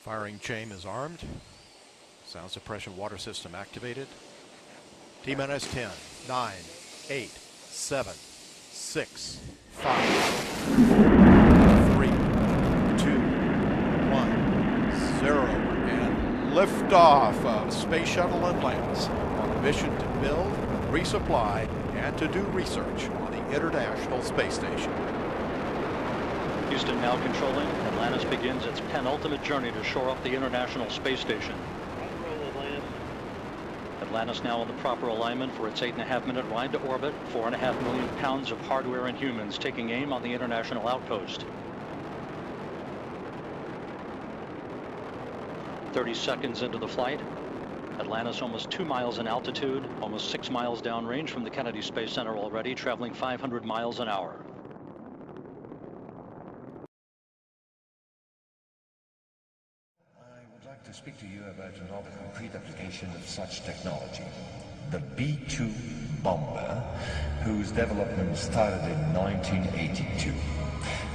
Firing chain is armed. Sound suppression water system activated. T-minus 10, 9, 8, 7, 6, 5, 3, 2, 1, 0, and liftoff of Space Shuttle Atlantis on a mission to build, resupply, and to do research on the International Space Station. Houston now controlling. Atlantis begins its penultimate journey to shore up the International Space Station. Atlantis now in the proper alignment for its 8.5-minute ride to orbit. 4.5 million pounds of hardware and humans taking aim on the International Outpost. 30 seconds into the flight. Atlantis almost 2 miles in altitude, almost 6 miles downrange from the Kennedy Space Center already, traveling 500 miles an hour. To speak to you about another concrete application of such technology, the B-2 bomber, whose development started in 1982.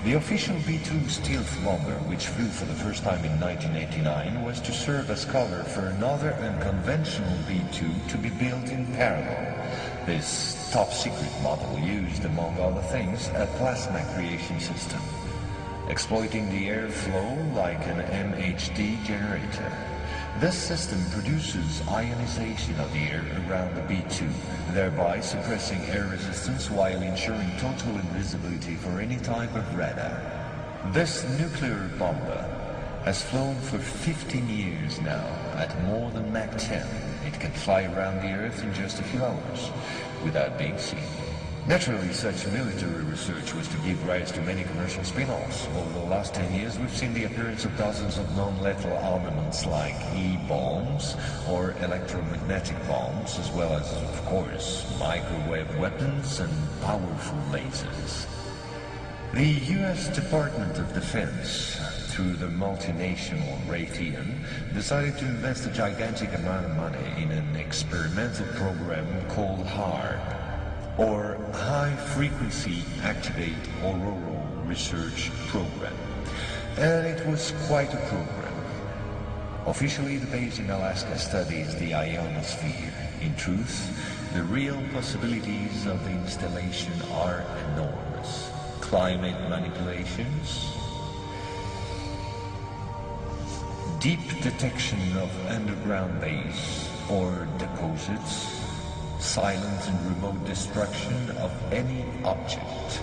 The official B-2 stealth bomber, which flew for the first time in 1989, was to serve as cover for another unconventional B-2 to be built in parallel. This top-secret model used, among other things, a plasma creation system, exploiting the airflow like an MHD generator. This system produces ionization of the air around the B-2, thereby suppressing air resistance while ensuring total invisibility for any type of radar. This nuclear bomber has flown for 15 years now at more than Mach 10. It can fly around the Earth in just a few hours without being seen. Naturally, such military research was to give rise to many commercial spin-offs. Over the last 10 years, we've seen the appearance of dozens of non-lethal armaments like E-bombs or electromagnetic bombs, as well as, of course, microwave weapons and powerful lasers. The U.S. Department of Defense, through the multinational Raytheon, decided to invest a gigantic amount of money in an experimental program called HARP, or High Frequency Activate Auroral Research Program. And it was quite a program. Officially, the base in Alaska studies the ionosphere. In truth, the real possibilities of the installation are enormous. Climate manipulations, deep detection of underground base or deposits, silent and remote destruction of any object,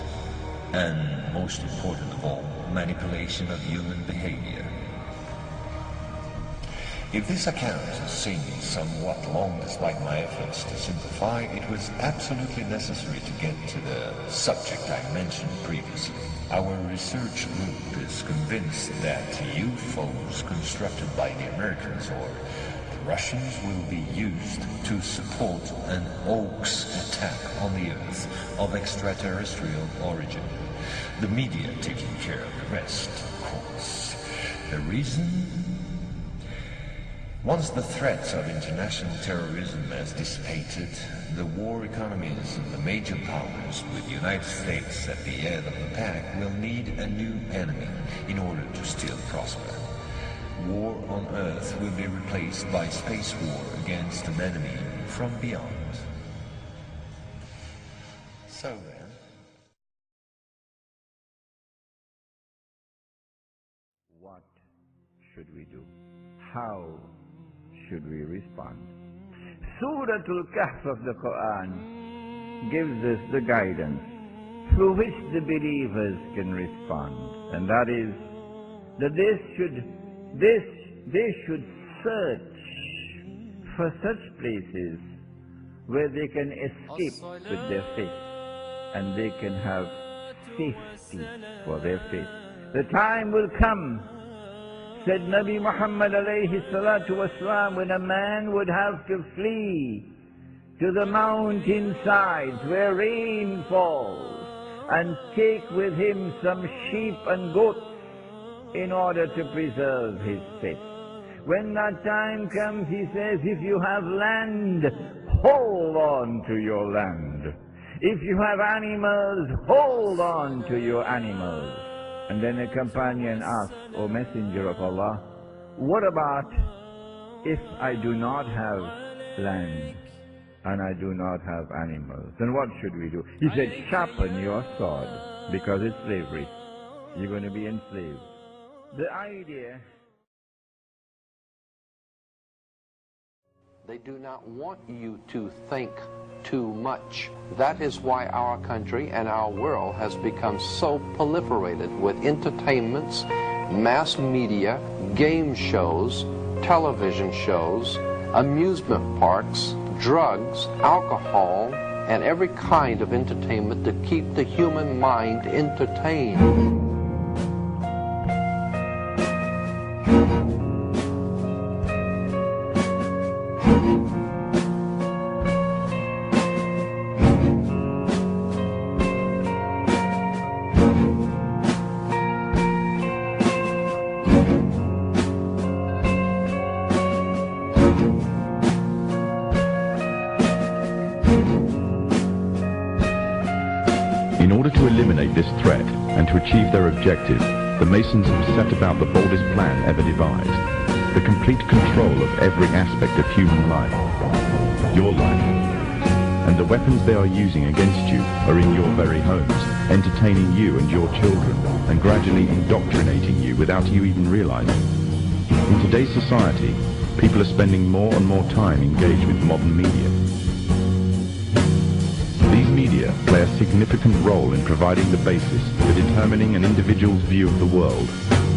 and most important of all, manipulation of human behavior. If this account seems somewhat long despite my efforts to simplify, it was absolutely necessary to get to the subject I mentioned previously. Our research group is convinced that UFOs constructed by the Americans or Russians will be used to support an hoax attack on the Earth of extraterrestrial origin. The media taking care of the rest, of course. The reason? Once the threats of international terrorism has dissipated, the war economies of the major powers, with the United States at the head of the pack, will need a new enemy in order to still prosper. War on Earth will be replaced by space war against an enemy from beyond. So then, what should we do? How should we respond? Surah Al-Kahf of the Quran gives us the guidance through which the believers can respond, and that is that they should search for such places where they can escape with their faith and they can have safety for their faith. The time will come, said Nabi Muhammad alayhi salatu wasalam, when a man would have to flee to the mountainsides where rain falls and take with him some sheep and goats in order to preserve his faith. When that time comes, he says, if you have land, hold on to your land. If you have animals, hold on to your animals. And then a companion asked, O Messenger of Allah, what about if I do not have land and I do not have animals? Then what should we do? He said, sharpen your sword, because it's slavery. You're going to be enslaved. The idea... They do not want you to think too much. That is why our country and our world has become so proliferated with entertainments, mass media, game shows, television shows, amusement parks, drugs, alcohol, and every kind of entertainment to keep the human mind entertained. In order to eliminate this threat and to achieve their objective, the Masons have set about the boldest plan ever devised: the complete control of every aspect of human life, your life. And the weapons they are using against you are in your very homes, entertaining you and your children, and gradually indoctrinating you without you even realizing. In today's society, people are spending more and more time engaged with modern media. These media play a significant role in providing the basis for determining an individual's view of the world,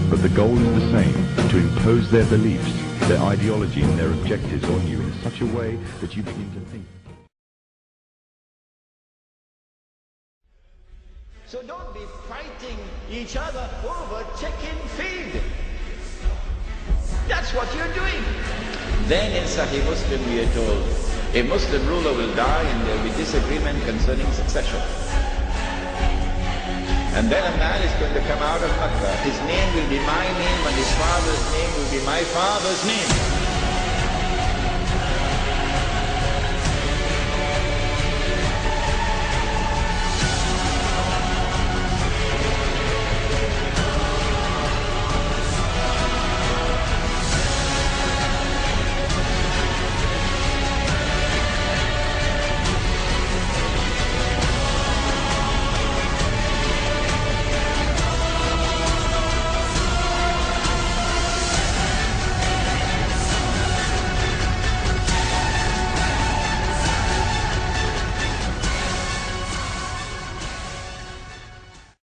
but the goal is the same: to impose their beliefs, their ideology and their objectives on you in such a way that you begin to think. So don't be fighting each other over chicken feed. That's what you're doing. Then in Sahih Muslim we are told, a Muslim ruler will die and there will be disagreement concerning succession. And then a man is going to come out of Makkah. His name will be my name and his father's name will be my father's name.